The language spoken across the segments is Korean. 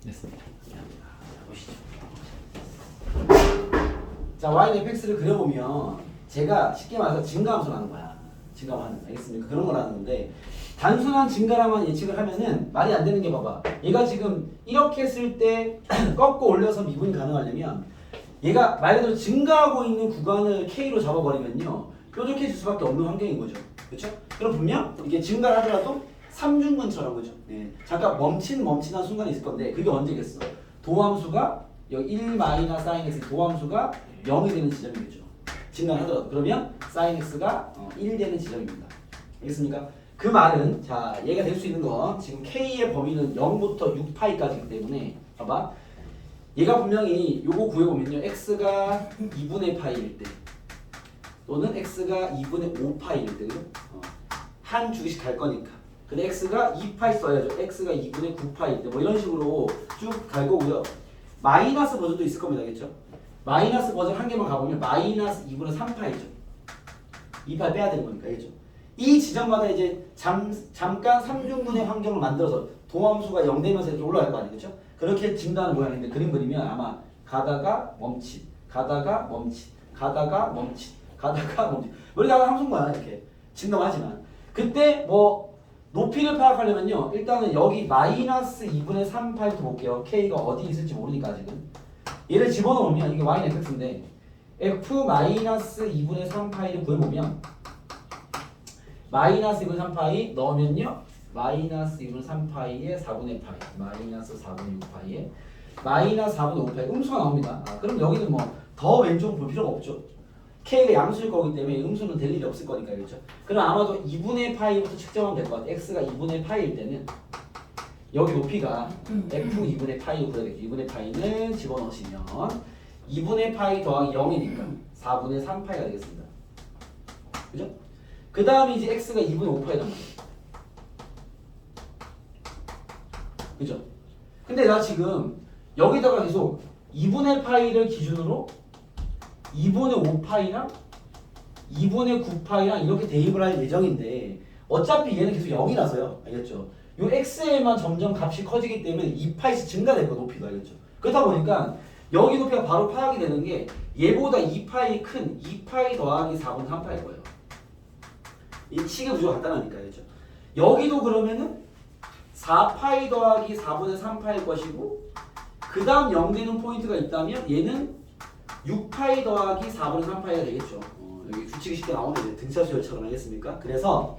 됐습니다. 보시죠. 자, y는 fx를 그려보면 제가 쉽게 말해서 증가함수를 하는 거야. 증가함수 알겠습니까? 그런 걸 하는 건데 단순한 증가라만 예측을 하면은 말이 안 되는 게 봐봐. 얘가 지금 이렇게 했을 때 꺾고 올려서 미분이 가능하려면 얘가 말 그대로 증가하고 있는 구간을 K로 잡아버리면요 뾰족해질 수밖에 없는 환경인 거죠. 그렇죠? 그럼 분명 이게 증가를 하더라도 삼중근처럼 그죠? 네. 잠깐 멈칫한 순간이 있을 건데 그게 언제겠어? 도함수가 여기 1 마이너스 sin x 도함수가 0이 되는 지점이겠죠. 증가를 하더라도 그러면 sin x가 1 되는 지점입니다. 알겠습니까? 그 말은 자 얘가 될 수 있는 건 지금 k의 범위는 0부터 6파이까지이기 때문에 봐봐 얘가 분명히 요거 구해보면요 x가 2분의 파이일 때 또는 x가 2분의 5파이일 때 그죠? 한 주기씩 갈 거니까 근데 x가 2파이 써야죠. x가 2분의 9파일 때 뭐 이런 식으로 쭉 갈 거고요. 마이너스 버전도 있을 겁니다. 알겠죠? 마이너스 버전 한 개만 가보면 마이너스 2분의 3파이죠. 2파이 빼야 되는 거니까 알겠죠? 이 지점마다 이제 잠깐 3중분의 환경을 만들어서 도함수가 0 되면서 이렇게 올라갈 거 아니겠죠? 그렇게 증가하는 모양인데 그림 그리면 아마 가다가 멈칫 가다가 멈칫 가다가 멈칫 가다가 멈칫 머리가 함수인 거야 이렇게 증가하지만 그때 뭐 높이를 파악하려면요 일단은 여기 마이너스 2분의 3파이부터 볼게요. K가 어디 있을지 모르니까 지금 얘를 집어넣으면 이게 Y는 F인데 F 마이너스 2분의 3파이를 구해보면 마이너스 2분의 3파이 넣으면요 마이너스 2분의 3파이에 4분의 파이 마이너스 4분의 6파이에 마이너스 4분의 5파이 음수가 나옵니다. 그럼 여기는 뭐 더 왼쪽 볼 필요가 없죠. K가 양수일 거기 때문에 음수는 될 일이 없을 거니까 그렇죠. 그럼 아마도 2분의 파이부터 측정하면 될 것 같아. X가 2분의 파이일 때는 여기 높이가 F 2분의 파이로 구해야겠죠. 2분의 파이는 집어넣으시면 2분의 파이 더하기 0이니까 4분의 3파이가 되겠습니다. 그죠? 그 다음에 이제 X가 2분의 5파이란 말이에요. 그죠? 근데 나 지금 여기다가 계속 2분의 파이를 기준으로 2분의 5파이랑 2분의 9파이랑 이렇게 대입을 할 예정인데 어차피 얘는 계속 0이라서요. 알겠죠? 요 x에만 점점 값이 커지기 때문에 2파이씩 증가될 거 높이도 알겠죠? 그렇다 보니까 여기 높이가 바로 파악이 되는 게 얘보다 2파이 큰 2파이 더하기 4분의 3파일 거예요. 이 식의 구조가 간단하니까 알겠죠? 여기도 그러면은 4파이 더하기 4분의 3파일 것이고 그 다음 0 되는 포인트가 있다면 얘는 6파이 더하기 4분의 3파이가 되겠죠. 여기 규칙이 쉽게 나오는데 등차수열처럼 알겠습니까? 그래서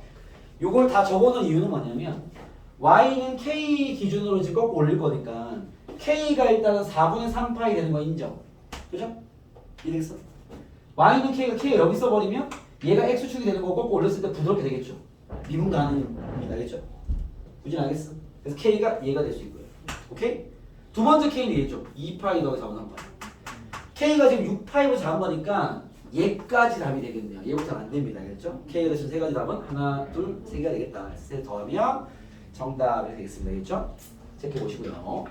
요걸 다 적어놓은 이유는 뭐냐면 y는 k 기준으로 이제 꺾고 올릴 거니까 k가 일단은 4분의 3파이 되는 거 인정. 그죠? 이해됐어? y는 k가 여기 써버리면 얘가 x축이 되는 거 꺾고 올렸을 때 부드럽게 되겠죠. 미분 가능입니다. 알겠죠? 무진 알겠어? 그래서 k가 얘가 될 수 있고요. 오케이? 두 번째 k는 얘죠. 2파이 더하기 4분의 3파이. K가 지금 6파이로 잡은 거니까 얘까지 답이 되겠네요. 얘부터는 안 됩니다. 알겠죠? K가 대신 세 가지 답은 하나, 둘, 세 개가 되겠다. 세 더하면 정답이 되겠습니다. 알겠죠? 체크해 보시고요.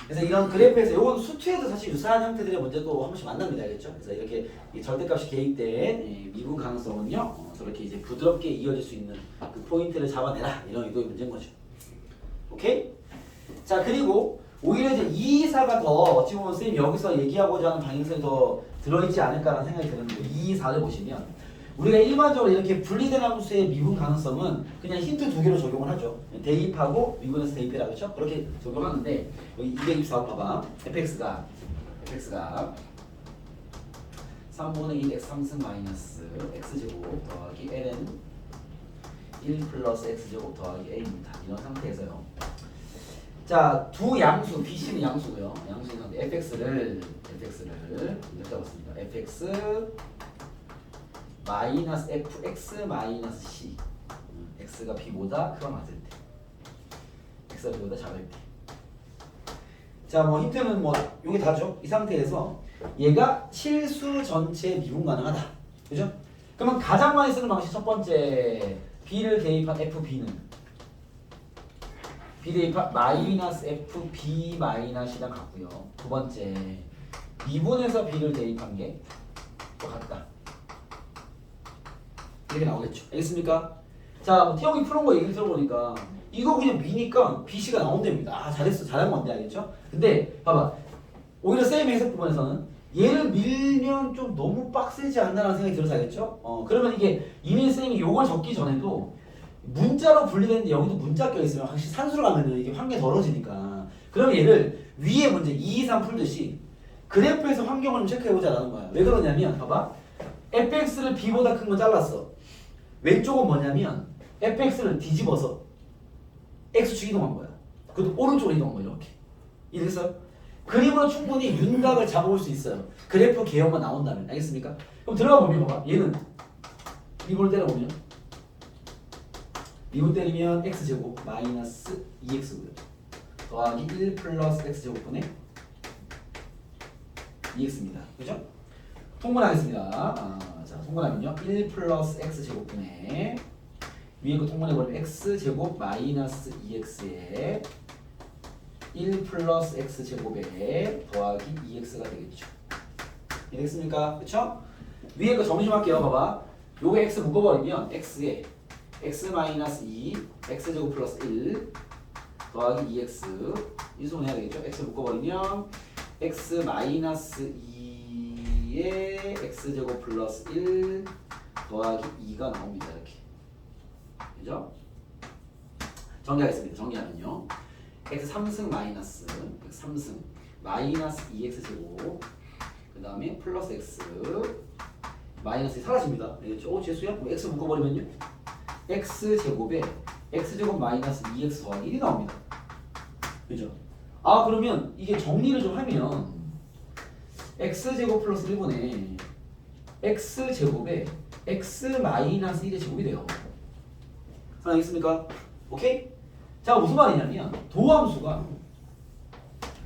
그래서 이런 그래프에서 이건 수투에도 사실 유사한 형태들의 문제도 한 번씩 만납니다. 알겠죠? 그래서 이렇게 절대값이 개입된 미분 가능성은요 저렇게 이제 부드럽게 이어질 수 있는 그 포인트를 잡아내라 이런 의도의 문제인 거죠. 오케이? 자 그리고 오히려 이제 224가 더 어찌 보면 선생님이 여기서 얘기하고자 하는 방향성이 더 들어있지 않을까라는 생각이 드는데 224를 보시면 우리가 일반적으로 이렇게 분리된 함수의 미분 가능성은 그냥 힌트 두 개로 적용을 하죠. 대입하고 미분해서 대입해라 그렇죠? 그렇게 적용하는데 여기 224 봐봐. fx가 3분의 1 x 3승 마이너스 x제곱 더하기 ln 1 플러스 x제곱 더하기 a입니다. 이런 상태에서요. 자, 두 양수, BC는 양수고요. 양수인 상태 fx를 이렇게 잡았습니다. fx 마이너스 fx 마이너스 c x가 b보다 크거나 같을 때 x가 b보다 작을 때 자, 뭐 힌트는 뭐 요게 다죠. 이 상태에서 얘가 실수 전체 미분 가능하다. 그죠? 그러면 가장 많이 쓰는 방식 첫 번째 b를 대입한 fb는 b 대입한 마이너스 fb 마이너스랑 같고요. 두 번째 미분해서 b를 대입한 게 또 같다. 이렇게 나오겠죠. 알겠습니까? 자, 뭐 태용이 푸는 거 얘기를 들어보니까 이거 그냥 미니까 BC가 나온답니다. 아 잘했어. 잘한 건데 알겠죠? 근데 봐봐. 오히려 쌤의 해석 부분에서는 얘를 밀면 좀 너무 빡세지 않나라는 생각이 들어서 알겠죠? 그러면 이게 이미 쌤이 요걸 적기 전에도 문자로 분리되는데 여기도 문자 껴있으면 확실히 산수로 가면은 이게 환경이 덜어지니까 그러면 얘를 위에 문제 2, 2, 3 풀듯이 그래프에서 환경을 좀 체크해보자라는 거야. 왜 그러냐면 봐봐. fx를 b보다 큰 거 잘랐어. 왼쪽은 뭐냐면 fx를 뒤집어서 x축 이동한 거야. 그것도 오른쪽으로 이동한 거야. 이렇게. 이해됐어요? 그림으로 충분히 윤곽을 잡아볼 수 있어요. 그래프 개형만 나온다면. 알겠습니까? 그럼 들어가 보면 봐봐. 얘는 미분을 때려보면 미분 때리면 x제곱 마이너스 2x고요. 더하기 1 플러스 x제곱분의 2x입니다. 그죠? 통분하겠습니다. 자, 통분하면요. 1 플러스 x제곱분의 위에 거 통분해버리면 x제곱 마이너스 2x에 1 플러스 x제곱에 더하기 2x가 되겠죠. 이해됐습니까? 그쵸? 위에 거 정리 좀 할게요. 봐봐. 요거 x 묶어버리면 x에 x 마이너스 2 x제곱 플러스 1 더하기 2x 인수분해야 되겠죠? x 묶어버리면 x 마이너스 2에 x제곱 플러스 1 더하기 2가 나옵니다. 이렇게. 그죠? 정리하겠습니다. 정리하면요. x 3승 마이너스 x 3승 마이너스 2x제곱 그 다음에 플러스 x 마이너스 사라집니다. 알겠죠? 재수야? 그럼 x 묶어버리면요. x제곱에 x제곱 마이너스 2x 더하기 1이 나옵니다. 그죠? 아 그러면 이게 정리를 좀 하면 x제곱 플러스 1분의 x제곱에 x 마이너스 1의 제곱이 돼요. 알겠습니까? 오케이? 자 무슨 말이냐면 도함수가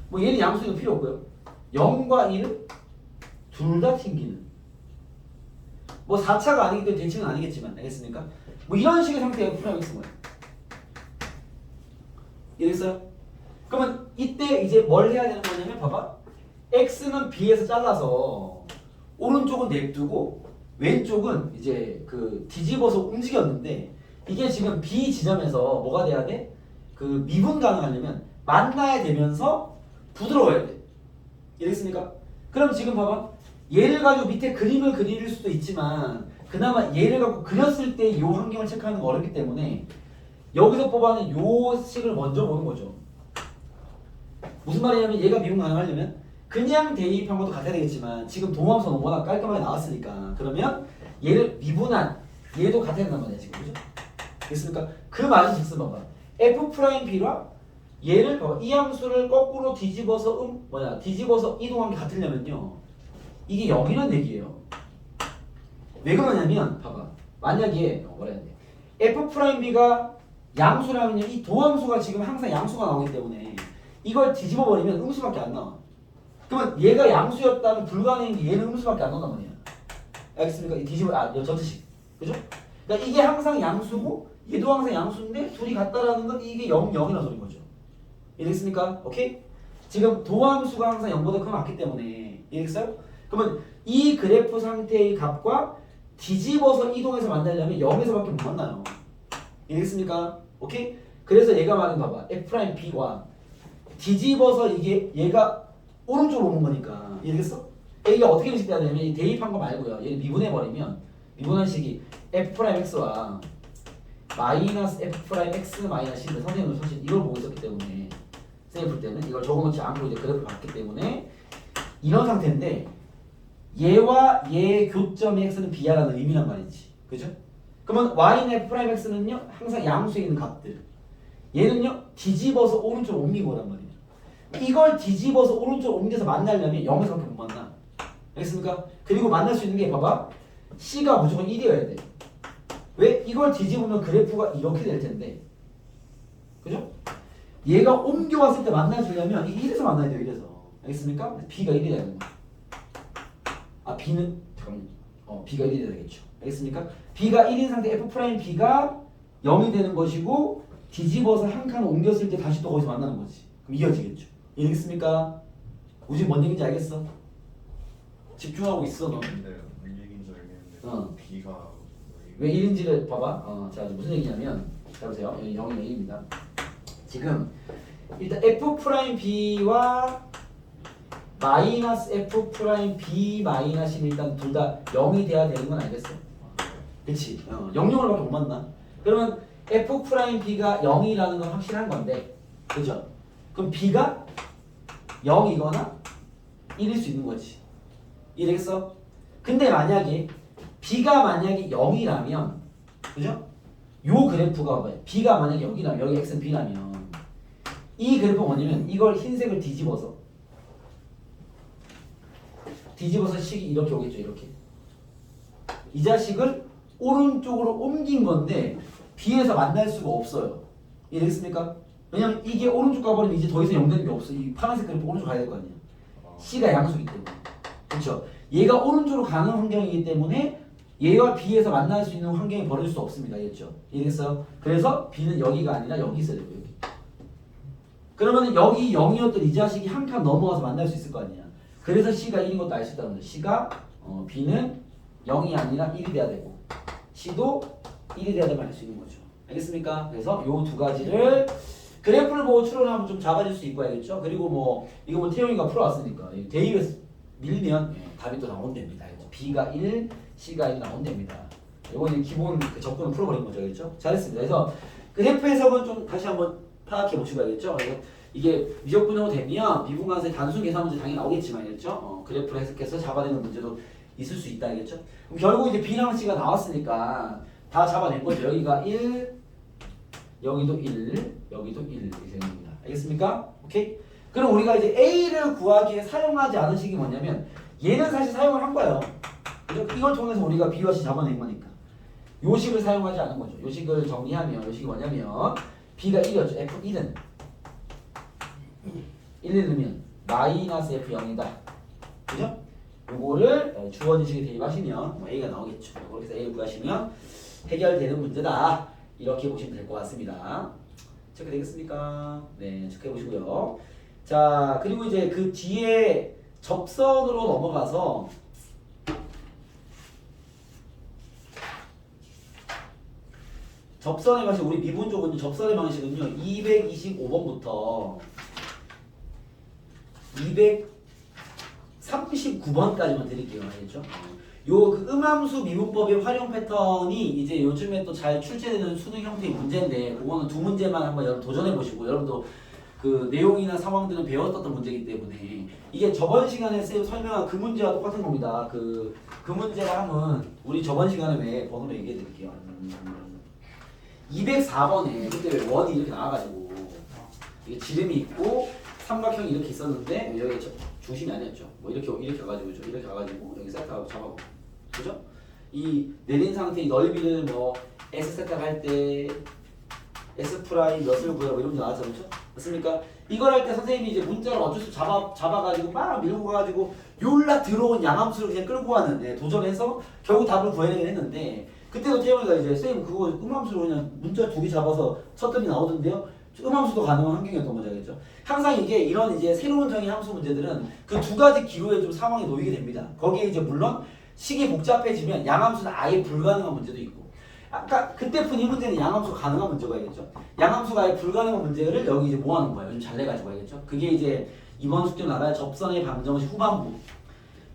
뭐 얘는 양수는 필요 없고요. 0과 1은 둘 다 튕기는 뭐 4차가 아니기 때문에 대칭은 아니겠지만 알겠습니까? 뭐 이런 식의 상태의 F라고 쓴 거예요. 이해됐어요? 그러면 이때 이제 뭘 해야 되는 거냐면 봐봐. X는 B에서 잘라서 오른쪽은 냅두고 왼쪽은 이제 그 뒤집어서 움직였는데 이게 지금 B 지점에서 뭐가 돼야 돼? 그 미분 가능하려면 만나야 되면서 부드러워야 돼. 이해됐습니까? 그럼 지금 봐봐. 얘를 가지고 밑에 그림을 그릴 수도 있지만 그나마 얘를 갖고 그렸을 때 이 환경을 체크하는 거 어렵기 때문에 여기서 뽑아낸 요 식을 먼저 보는 거죠. 무슨 말이냐면 얘가 미분 가능하려면 그냥 대입한 것도 같아야 되겠지만 지금 동함수는 워낙 깔끔하게 나왔으니까 그러면 얘를 미분한 얘도 같아야 된단 말이야 지금. 그죠? 됐습니까? 그 말은 즉슨 봐봐. F'B와 얘를 봐봐. 이 함수를 거꾸로 뒤집어서 뒤집어서 이동한 게 같으려면요. 이게 0이란 얘기예요. 왜 그러냐면 봐봐. 만약에 뭐라 해야 돼? F'B가 양수라면요. 이 도함수가 지금 항상 양수가 나오기 때문에 이걸 뒤집어 버리면 음수밖에 안 나와. 그러면 얘가 양수였다면 불가능한 게 얘는 음수밖에 안 나온단 말이야. 알겠습니까? 이 뒤집어 전체식. 그죠? 그러니까 이게 항상 양수고 얘도 항상 양수인데 둘이 같다라는 건 이게 0, 0이라는 소린 거죠. 이해됐습니까? 오케이? 지금 도함수가 항상 0보다 크면 맞기 때문에 이해됐어요? 그러면 이 그래프 상태의 값과 뒤집어서 이동해서 만나려면 0에서밖에 못 만나요. 이해됐습니까? 오케이? 그래서 얘가 말하는 봐봐. F'B와 뒤집어서 이게 얘가 오른쪽으로 오는 거니까 이해됐어? 이게 어떻게 인식돼야 되냐면 대입한 거 말고요. 얘를 미분해버리면 미분한 식이 F'X와 마이너스 F'X 마이너스 인데 선생님은 사실 이걸 보고 있었기 때문에 선생님 풀 때는 이걸 적어놓지 않고 이제 그래프를 봤기 때문에 이런 상태인데 얘와 얘의 교점의 x는 b야라는 의미란 말이지. 그죠? 그러면 y는 F'X는요 항상 양수에 있는 값들 얘는요 뒤집어서 오른쪽으로 옮기고 오란 말이에요. 이걸 뒤집어서 오른쪽으로 옮겨서 만나려면 0에서밖에 못 만나. 알겠습니까? 그리고 만날 수 있는 게 봐봐. C가 무조건 1이어야 돼. 왜? 이걸 뒤집으면 그래프가 이렇게 될 텐데. 그죠? 얘가 옮겨왔을 때 만나주려면 이 1에서 만나야 돼요. 1에서. 알겠습니까? B가 1이 되는 거야. 아 B는 잠깐만요. B가 1이 되겠죠. 알겠습니까? B가 1인 상태 F'B가 0이 되는 것이고 뒤집어서 한 칸 옮겼을 때 다시 또 거기서 만나는 거지. 그럼 이어지겠죠. 이해겠습니까? 우진 뭔 얘기인지 알겠어? 집중하고 있어 너. 네, 무슨 얘기인지 알겠는데 B가 왜 1인지를 봐봐. 자 무슨 얘기냐면 자 보세요. 여기 0이 1입니다. 지금 일단 F'B와 마이너스 F'B 마이너스는 일단 둘 다 0이 돼야 되는 건 알겠어. 그치? 0,0을 밖에 못 만나. 그러면 F'B가 0이라는 건 확실한 건데, 그죠? 그럼 B가 0이거나 1일 수 있는 거지. 이해되겠어? 근데 만약에 B가 만약에 0이라면, 그죠? 요 그래프가 뭐야? B가 만약에 0이라면, 여기 X는 B라면, 이 그래프가 뭐냐면 이걸 흰색을 뒤집어서 식이 이렇게 오겠죠. 이렇게. 이 자식을 오른쪽으로 옮긴 건데 B에서 만날 수가 없어요. 이해되겠습니까? 왜냐면 이게 오른쪽 가버리면 이제 더 이상 0 되는 게 없어. 이 파란색 그래프 오른쪽 가야 될 거 아니야. C가 양수이기 때문에. 그렇죠? 얘가 오른쪽으로 가는 환경이기 때문에 얘와 B에서 만날 수 있는 환경이 벌어질 수 없습니다. 알겠죠? 이해됐어요? 그래서 B는 여기가 아니라 여기 있어야 되고 여기. 그러면 여기 0이었던 이 자식이 한 칸 넘어가서 만날 수 있을 거 아니야. 그래서 C가 1인 것도 알 수 있다는 거죠. C가 B는 0이 아니라 1이 돼야 되고 C도 1이 돼야 되면 알 수 있는 거죠. 알겠습니까? 그래서 요 두 가지를 그래프를 보고 추론하면 좀 작아질 수 있고 알겠죠? 그리고 뭐 이거 뭐 태용이가 풀어왔으니까 대입에서 밀면 답이 또 나온답니다. B가 1, C가 1 나온답니다. 이거 이제 기본 그 적분을 풀어버린 거죠. 알겠죠? 잘했습니다. 그래서 그래프 해석은 좀 다시 한번 파악해 보시고 알겠죠? 그래서 이게 미적분으로 되면 미분관수의 단순 계산 문제 당연히 나오겠지만 알겠죠? 그래프를 해석해서 잡아내는 문제도 있을 수 있다 알겠죠? 그럼 결국 이제 B랑 C가 나왔으니까 다 잡아낸 거죠. 여기가 1, 여기도 1, 여기도 1 이렇게 되는 겁니다. 알겠습니까? 오케이? 그럼 우리가 이제 A를 구하기에 사용하지 않은 식이 뭐냐면 얘는 사실 사용을 한 거예요. 그죠? 이걸 통해서 우리가 B와 C 잡아낸 거니까 요 식을 사용하지 않은 거죠. 요 식을 정리하면 요 식이 뭐냐면 B가 1이었죠. F1은 1을 넣으면 마이너스 F0이다. 그죠? 요거를 주어진 식에 대입하시면 뭐 A가 나오겠죠. 그렇게 해서 A를 구하시면 해결되는 문제다. 이렇게 보시면 될 것 같습니다. 체크되겠습니까? 네, 체크해 보시고요. 자, 그리고 이제 그 뒤에 접선으로 넘어가서 접선의 방식, 우리 미분 쪽은 접선의 방식은요 225번부터 239번까지만 드릴게요. 알겠죠? 요 그 음함수 미분법의 활용 패턴이 이제 요즘에 또 잘 출제되는 수능 형태의 문제인데 그거는 두 문제만 한번 여러분 도전해 보시고 여러분도 그 내용이나 상황들은 배웠었던 문제이기 때문에 이게 저번 시간에 쌤 설명한 그 문제와 똑같은 겁니다. 그 문제가 하면 우리 저번 시간에 왜 번호로 얘기해 드릴게요. 204번에 그때 왜 원이 이렇게 나와가지고 이게 지름이 있고 삼각형이 이렇게 있었는데 여기 중심이 아니었죠. 뭐 이렇게 가가지고 이렇게 가가지고 여기 세트하고 잡아보고 그죠? 이 내린 상태의 넓이를 뭐 S 세트할 때 S 프라임 몇을 구해 뭐 이런 게 나왔죠, 그렇죠? 맞습니까? 이걸 할 때 선생님이 이제 문자를 어쩔 수 잡아가지고 막 밀고 가가지고 요라 들어온 양함수를 그냥 끌고 가는 도전해서 결국 답을 구해내긴 했는데 그때도 태영이가 이제 쌤 그거 음함수로 그냥 문자 두 개 잡아서 쳤더니 나오던데요. 음함수도 가능한 환경이었던 거죠, 알겠죠? 항상 이게 이런 이제 새로운 정의 함수 문제들은 그 두 가지 기로에 좀 상황에 놓이게 됩니다. 거기에 이제 물론 식이 복잡해지면 양함수는 아예 불가능한 문제도 있고. 아까 그때 푼 이 문제는 양함수 가능한 문제가 알겠죠? 양함수가 아예 불가능한 문제를 여기 이제 모아놓은 거예요. 요즘 잘 내가지고 알겠죠? 그게 이제 이번 숙제 나라의 접선의 방정식 후반부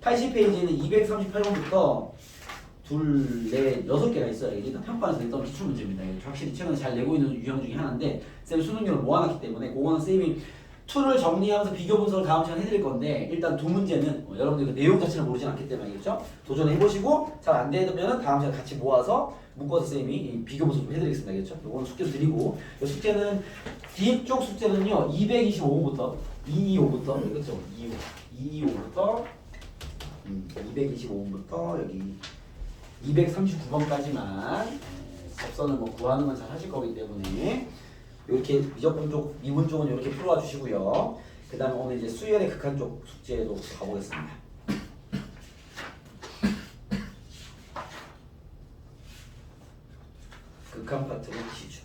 80페이지에는 238번부터 둘, 넷, 6개가 있어요. 일단 평가에서 냈던 기출 문제입니다. 확실히 최근에 잘 내고 있는 유형 중에 하나인데 쌤이 수능료를 모아놨기 때문에 그거는 쌤이 툴을 정리하면서 비교 분석을 다음 시간에 해드릴 건데 일단 두 문제는 여러분들 그 내용 자체를 모르진 않기 때문에 알겠죠? 도전해보시고 잘 안 되면 다음 시간에 같이 모아서 묶어서 쌤이 비교 분석 좀 해드리겠습니다. 알겠죠? 요거는 숙제도 드리고 이 숙제는 뒤쪽 숙제는요 225부터 225부터 그렇죠? 225부터 225부터 여기 239번까지만 접선을 뭐 구하는 건 잘 하실 거기 때문에 이렇게 미적분 쪽, 미분 쪽은 이렇게 풀어와 주시고요. 그 다음에 오늘 이제 수열의 극한 쪽 숙제도 가보겠습니다. 극한 파트는 시주.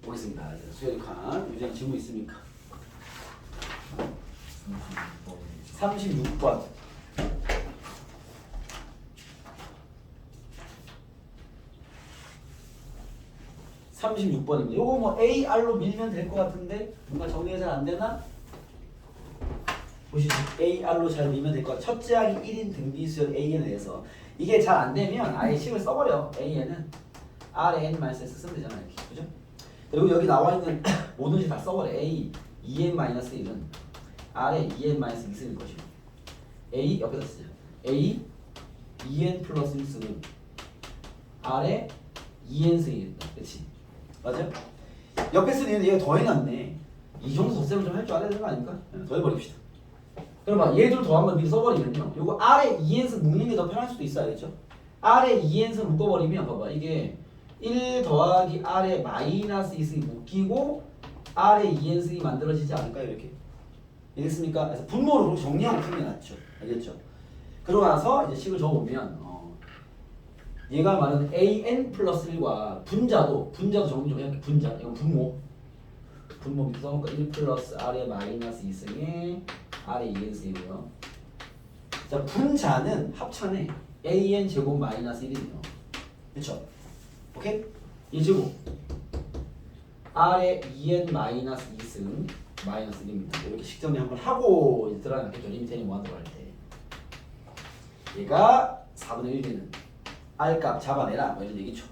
보겠습니다. 수열의 극한. 유재한 질문 있습니까? 36번. 36번입니다. 요거 뭐 AR로 밀면 될 것 같은데 뭔가 정리가 잘 안 되나? 보시죠. AR로 잘 밀면 될 것 같아요. 첫째 항이 1인 등비수열 AN에 대해서 이게 잘 안 되면 아예 식을 써버려. AN은 RN-S 쓰면 되잖아요. 이렇게. 그죠? 그리고 여기 나와 있는 모든 식 다 써버려. A, EN-1은 R에 EN-2 쓰는 것이고 A 옆에다 쓰죠. A, EN 플러스 1 쓰는 R에 EN 쓰겠다. 그치? 맞아요? 옆에 쓰는 얘는 얘가 더 해놨네. 이 정도 덧셈을 좀 할 줄 알아야 되는 거 아닙니까? 더 해버립시다. 그럼 봐, 얘들 더한 걸 미리 써버리면요. 요거 R에 EN스 묶는 게 더 편할 수도 있어, 알겠죠? R에 EN스 묶어버리면 봐봐, 이게 1 더하기 R에 마이너스 2승이 묶이고 R에 EN승이 만들어지지 않을까요? 이렇게. 이해됐습니까? 그래서 분모를 그렇게 정리하고 푸는 게 낫죠. 알겠죠? 그러고 나서 이제 식을 적어보면 얘가 말하는 AN 플러스 1과 분자도 정리 좀 해볼게. 분자, 이건 분모 밑에 써놓을까? 1 플러스 R에 마이너스 2승에 R에 EN승이고요. 자, 분자는 합천에 AN 제곱 마이너스 1이네요. 그쵸? 오케이? 이 제곱 R에 EN 마이너스 2승 마이너스 1입니다. 이렇게 식정리 한번 하고 이제 들어가겠죠. 리미테니 무한도로 할 때. 얘가 4분의 1 되는 R값 잡아내라. 뭐 이런 얘기죠.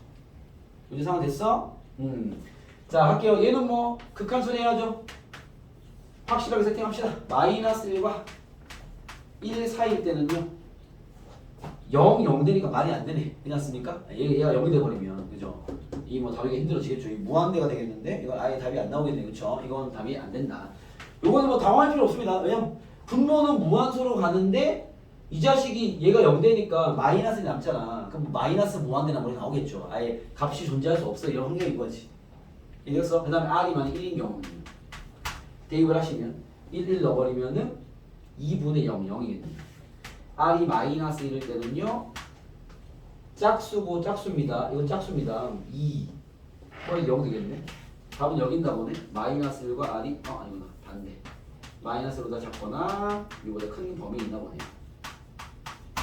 요즘 상황 됐어? 자, 할게요. 얘는 뭐 극한순 해야죠. 확실하게 세팅합시다. 마이너스 1과 1 사이일 때는요. 0 되니까 말이 안 되네. 괜찮습니까? 얘가 0이 돼버리면 그죠? 이 뭐 답이 힘들어지겠죠. 이 무한대가 되겠는데 이건 아예 답이 안 나오겠네. 그쵸? 이건 답이 안 된다. 요거는 뭐 당황할 필요 없습니다. 왜냐면 분모는 무한수로 가는데 이 자식이 얘가 0 되니까 마이너스는 남잖아. 그럼 마이너스 무한대나 뭐 나오겠죠. 아예 값이 존재할 수 없어. 이런 환경인 거지. 이겼어? 그 다음에 R이 만약 1인 경우는 대입을 하시면 1 넣어버리면은 2분의 0, 0이겠네. R이 마이너스 1일 때는요. 짝수고 짝수입니다. 이건 짝수입니다. 2 거의 0 되겠네. 답은 여긴다 보네. 마이너스 1과 R이 아니구나. 반대. 마이너스로다 작거나 이보다 큰 범위 있나 보네요.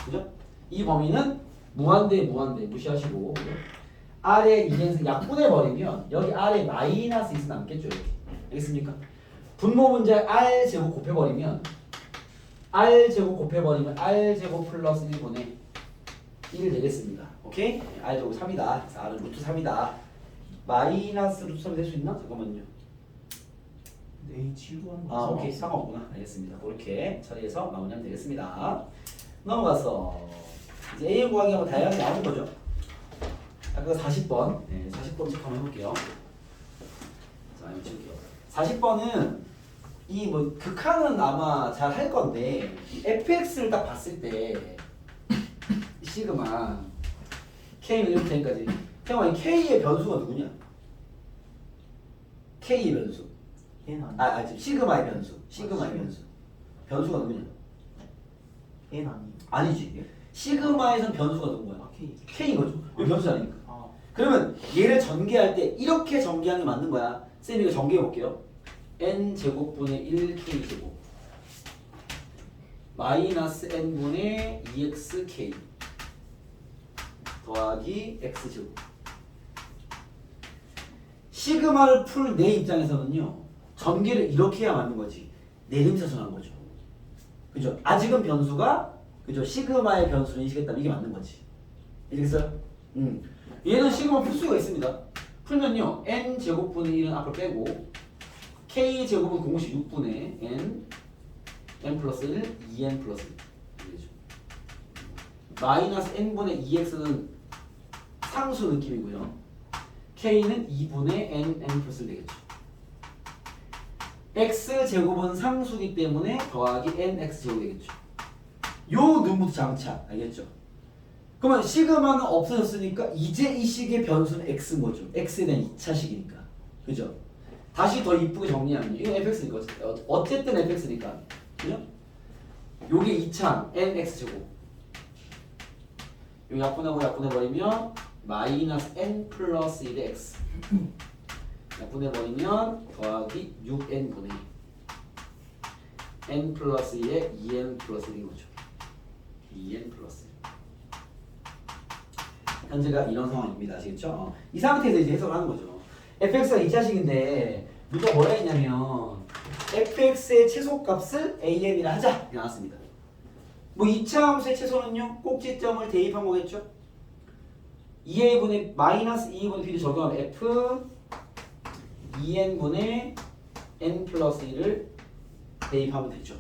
그죠? 이 범위는 무한대 무시하시고 그죠? R에 2n승 약분해버리면 여기 R에 마이너스 2승 남겠죠. 이렇게. 알겠습니까? 분모 문제 R제곱 곱해버리면 R제곱 플러스 1분의 1 되겠습니다. 오케이? R제곱 3이다. 그래서 R은 루트 3이다. 마이너스 루트 3이 될 수 있나? 잠깐만요. 네, 치유하는 아, 오케이. 상관없구나. 알겠습니다. 그렇게 처리해서 마무리하면 되겠습니다. 넘어가서 이제 A의 구하기 하면 다양하게 나오는 거죠. 아까 40번. 네, 40번 체크 한번 해볼게요. 자, 이거 찍을게요. 40번은 이 뭐 극한은 아마 잘 할 건데 이 fx를 딱 봤을 때 시그마 k는 1부터 n까지 태영아 이 k의 변수가 누구냐? k의 변수. N 아니. 지금 시그마의 변수. 변수가 누구냐? N 아니. 아니지. 시그마에선 변수가 누군 거야? K. k인 거죠. 왜 변수 아니니까? 아, 그러면 얘를 전개할 때 이렇게 전개하는 게 맞는 거야. 쌤이 이거 전개해 볼게요. n 제곱분의 1k 제곱 마이너스 n분의 2xk 더하기 x 제곱. 시그마를 풀 내 입장에서는요. 전개를 이렇게 해야 맞는 거지. 내림차순 하는 거죠. 그죠? 아직은 변수가 그죠? 시그마의 변수를 인식했다면 이게 맞는 거지. 이해겠어요? 얘는 시그마 풀 수가 있습니다. 풀면요. n 제곱분의 1은 앞으로 빼고 k 제곱은 공식 6분의 n 플러스 1, 2n 플러스 1 되죠. 마이너스 n분의 2x는 상수 느낌이고요. k는 2분의 n 플러스 1 되겠죠. x 제곱은 상수기 때문에 더하기 nx 제곱 되겠죠. 요 눈부터 장착 알겠죠? 그러면 시그마는 없어졌으니까 이제 이 식의 변수는 x인 거죠. x에 대한 2차식이니까. 그죠? 다시 더 이쁘게 정리하면 이건 fx니까 어쨌든 fx니까. 그죠? 요게 2차 nx 제곱. 요 약분해버리면 마이너스 n 플러스 1의 x. 약분해버리면 더하기 6n분의 n 플러스 1의 2n 플러스 1인 거죠. 2n 플러스 1. 현재가 이런 상황입니다. 아시겠죠? 이 상태에서 이제 해석을 하는 거죠. fx가 2차식인데 누가 뭐라 했냐면 fx의 최소값을 an이라 하자 이렇게 나왔습니다. 뭐 2차 함수의 최소는요 꼭지점을 대입한 거겠죠. 2a분의 마이너스 2분의 b를 적용하면 f 2n분의 n 플러스 1을 대입하면 되죠.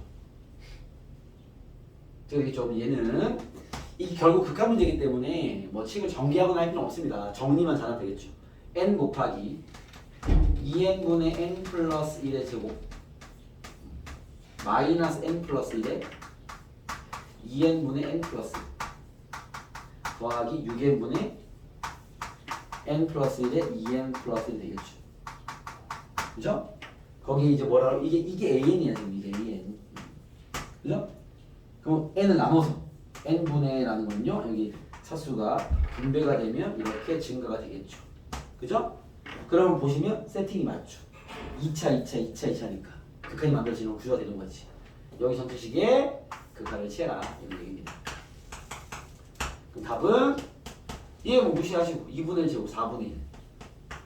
되겠죠. 얘는 이게 결국 극한 문제이기 때문에 뭐 식을 전개하거나 할 필요는 없습니다. 정리만 잘하면 되겠죠. n 곱하기 2n분의 n 플러스 1의 제곱 마이너스 n 플러스 1의 2n분의 n 플러스 1 더하기 6n분의 n 플러스 1의 2n 플러스 1 되겠죠. 그죠? 거기 이제 뭐라고 이게 an이야 지금 이게 an. 그죠? 그럼 n을 나눠서 n분의라는 건요 여기 차수가 분배가 되면 이렇게 증가가 되겠죠. 그죠? 그러면 보시면 세팅이 맞죠. 2차니까 극한이 만들어지는 구조가 되는 거지. 여기 전체식에 극한을 취해라 이런 얘기입니다. 그럼 답은 얘 뭐 무시하시고 2분의 1 제곱 4분의 1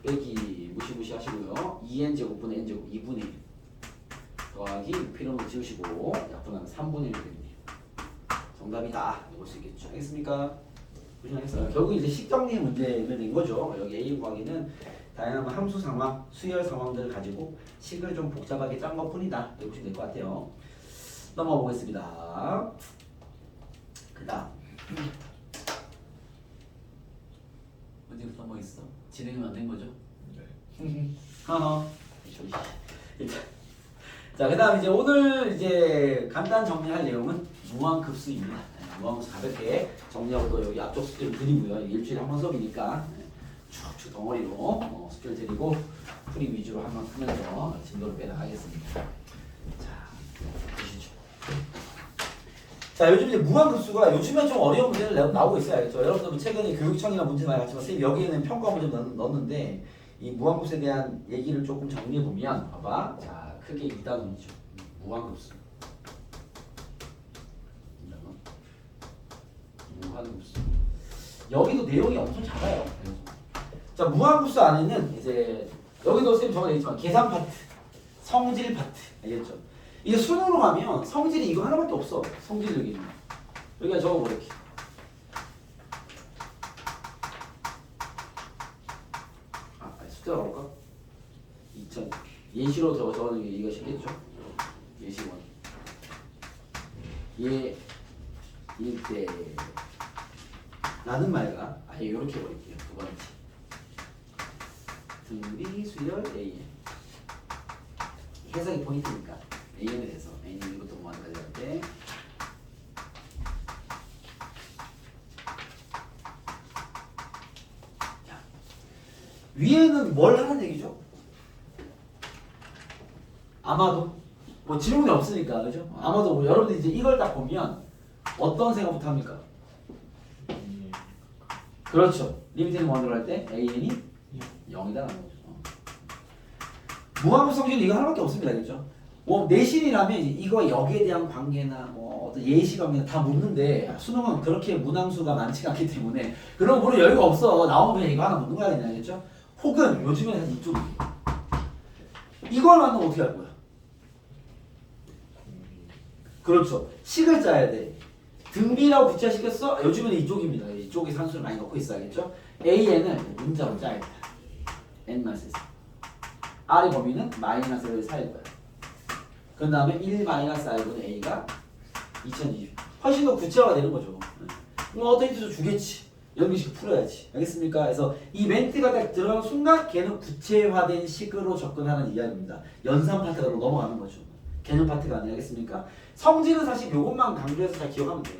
빼기 무시하시고요. 2n 제곱분의 n 제곱 2분의 1 더하기 필요는 지우시고 약분하면 3분의 1 됩니다. 정답이다. 볼 수 있겠죠. 알겠습니까? 보시겠어요. 결국 이제 식정리 문제를 낸 거죠. 여기 A 구하기는 다양한 함수 상황, 수열 상황들을 가지고 식을 좀 복잡하게 짠 것 뿐이다. 이렇게 보시면 될 것 같아요. 넘어가 보겠습니다. 그 다음 문제부터 뭐 있어? 진행이 안 된 거죠? 네. 일단 자, 그 다음 이제 오늘 이제 간단 정리할 내용은 무한급수입니다. 무한급수 가볍게 정리하고 또 여기 앞쪽 숙제를 드리고요. 일주일에 한 번 수업이니까 쭉쭉 덩어리로 숙제를 드리고 풀이 위주로 한번 하면서 진도를 빼나가겠습니다. 자, 보시죠. 자, 요즘 이제 무한급수가 요즘에 좀 어려운 문제를 나오고 있어요. 알겠죠? 여러분들 최근에 교육청이나 문제 많이 봤지만 선생님 여기에는 평가 문제 넣었는데 이 무한급수에 대한 얘기를 조금 정리해 보면 봐봐. 자, 크게 2단원이죠. 무한급수. 무한급수. 여기도 내용이 엄청 작아요. 자, 무한급수 안에는 이제 여기도 선생님 적어져 있지만 계산 파트, 성질 파트, 알겠죠? 이게 순으로 가면 성질이 이거 하나밖에 없어. 성질 여기가 적어버릴게. 숫자로 볼까? 2000 예시로 적어는 게 이것이겠죠? 예시원 예 1대 라는 말과 아예 이렇게 버릴게요. 두 번째 등비 수열 AN 해석이 포인트니까 AN에 대해서 AN이 1부터 5만까지 할 때 위에는 뭘 하는 얘기죠? 아마도 뭐 질문이 없으니까 그죠? 아마도 뭐 여러분들 이제 이걸 딱 보면 어떤 생각부터 합니까? 그렇죠. 리미티드 원으로 할 때 AN이 0이다라는 거죠. 무한급 성질은 이거 하나밖에 없습니다. 그죠? 뭐 내신이라면 이거 여기에 대한 관계나 뭐 어떤 예시 관계나 다 묻는데 수능은 그렇게 문항수가 많지가 않기 때문에 그런 거로 여유가 없어. 나오면 그냥 이거 하나 묻는 거야 그냥. 알겠죠? 혹은 요즘에는 사실 이쪽이에요. 이걸 만나면 어떻게 할 거야? 그렇죠. 식을 짜야 돼. 등비라고 구체화시켰어? 요즘에는 이쪽입니다. 이쪽에 산수를 많이 넣고 있어야겠죠? AN을 문자로 짜야 돼. N-1. R의 범위는 마이너스를 사일 거야. 그 다음에 1-R분의 A가 2020. 훨씬 더 구체화가 되는 거죠. 뭐 어떤 힌트도 주겠지. 연기식 풀어야지. 알겠습니까? 그래서 이 멘트가 딱 들어가는 순간 걔는 구체화된 식으로 접근하는 이야기입니다. 연산 파트로 넘어가는 거죠. 개념 파트가 아니라. 알겠습니까? 성질은 사실 이것만 강조해서 잘 기억하면 돼.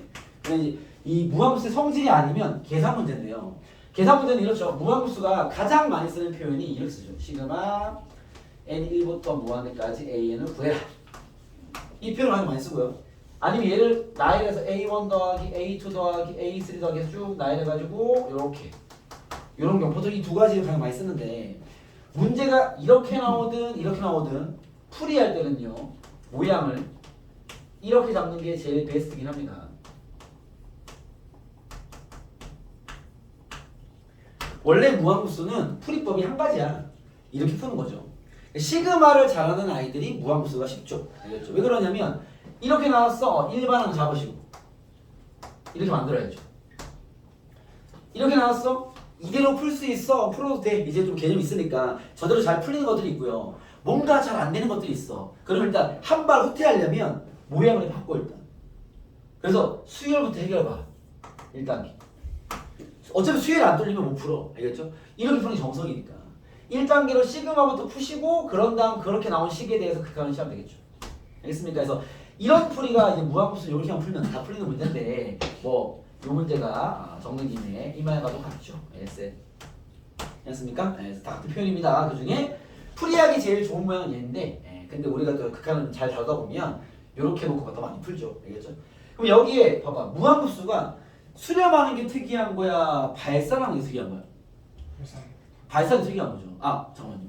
근데 이 무한급수의 성질이 아니면 계산 문제인데요. 계산 문제는 이렇죠. 무한급수가 가장 많이 쓰는 표현이 이렇게 쓰죠. 시그마 n1부터 무한대까지 an을 구해라. 이 표현을 아주 많이 쓰고요. 아니면 얘를 나열해서 a1 더하기 a2 더하기 a3 더하기 해서 쭉 나열해가지고 이렇게 이런 경우 보통 이 두 가지를 가장 많이 쓰는데 문제가 이렇게 나오든 풀이할 때는요 모양을 이렇게 잡는 게 제일 베스트긴 합니다. 원래 무한급수는 풀이법이 한 가지야. 이렇게 푸는 거죠. 시그마를 잘하는 아이들이 무한급수가 쉽죠. 알겠죠? 왜 그러냐면 이렇게 나왔어. 일반항 잡으시고 이렇게 만들어야죠. 이렇게 나왔어. 이대로 풀 수 있어. 풀어도 돼. 이제 좀 개념이 있으니까 저대로 잘 풀리는 것들이 있고요. 뭔가 잘 안 되는 것들이 있어. 그럼 일단 한 발 후퇴하려면 모양을 바꿔 일단. 그래서 수열부터 해결해봐. 1단계. 어차피 수열 안 뚫리면 못 풀어. 알겠죠? 이렇게 푸는 게 정석이니까. 1단계로 시그마부터 푸시고 그런 다음 그렇게 나온 식에 대해서 극한을 시하면 되겠죠. 알겠습니까? 그래서 이런 풀이가 이제 무한급수 이렇게만 풀면 다 풀리는 문제인데 뭐 이 문제가 적는 김에 이마에가도 같죠. 에세. 됐습니까? 그래서 다 같은 표현입니다. 그 중에 풀이하기 제일 좋은 모양은 얘인데 근데 우리가 또 극한을 잘 다루다 보면 이렇게 놓고 더 많이 풀죠. 알겠죠? 그럼 여기에 봐봐. 무한급수가 수렴하는 게 특이한 거야? 발산하는 게 특이한 거야? 발산이 특이한 거죠. 아 잠깐만요.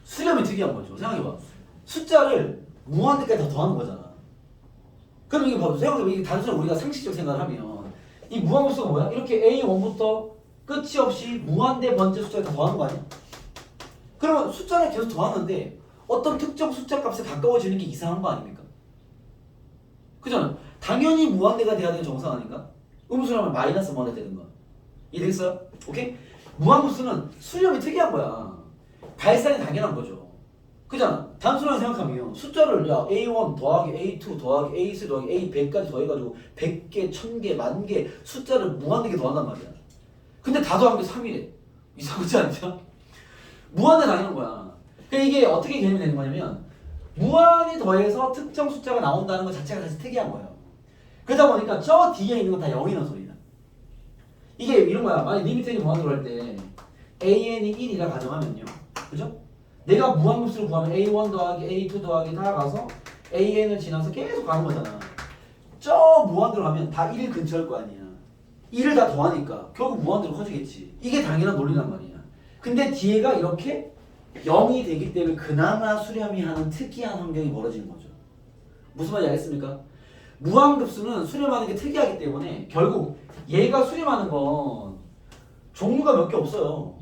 수렴이 특이한 거죠. 생각해봐. 숫자를 무한대까지 다 더하는 거잖아. 그럼 이게 봐봐. 생각해봐. 이게 단순히 우리가 상식적 생각을 하면 이 무한급수가 뭐야? 이렇게 A1부터 끝이 없이 무한대 번째 숫자를 다 더하는 거 아니야? 그러면 숫자를 계속 더하는데 어떤 특정 숫자 값에 가까워지는 게 이상한 거 아닙니까? 그잖아. 당연히 무한대가 돼야 되는 정상 아닌가? 음수라면 마이너스 무한대 되는 거. 이해됐어요? 오케이? 무한급수는 수렴이 특이한 거야. 발산이 당연한 거죠. 그잖아. 단순하게 생각하면 숫자를 야 A1 더하기 A2 더하기 A3 더하기 A100까지 더해가지고 100개, 1000개, 10,000개 숫자를 무한대게 더한단 말이야. 근데 다 더한 게 3이래. 이상하지 않냐? 무한대 당연한 거야. 그러니까 이게 어떻게 개념이 되는 거냐면 무한이 더해서 특정 숫자가 나온다는 것 자체가 사실 특이한 거예요. 그러다 보니까 저 뒤에 있는 건 다 0이라는 소리야. 이게 이런 거야. 만약 리미트 n이 무한으로 할 때 an이 1이라 가정하면요. 그죠? 내가 무한급수를 구하면 a1 더하기 a2 더하기 다 가서 an을 지나서 계속 가는 거잖아. 저 무한대로 가면 다 1 근처일 거 아니야. 1을 다 더하니까 결국 무한대로 커지겠지. 이게 당연한 논리란 말이야. 근데 뒤에가 이렇게 0이 되기 때문에 그나마 수렴이 하는 특이한 환경이 벌어지는 거죠. 무슨 말인지 알겠습니까? 무한급수는 수렴하는 게 특이하기 때문에 결국 얘가 수렴하는 건 종류가 몇 개 없어요.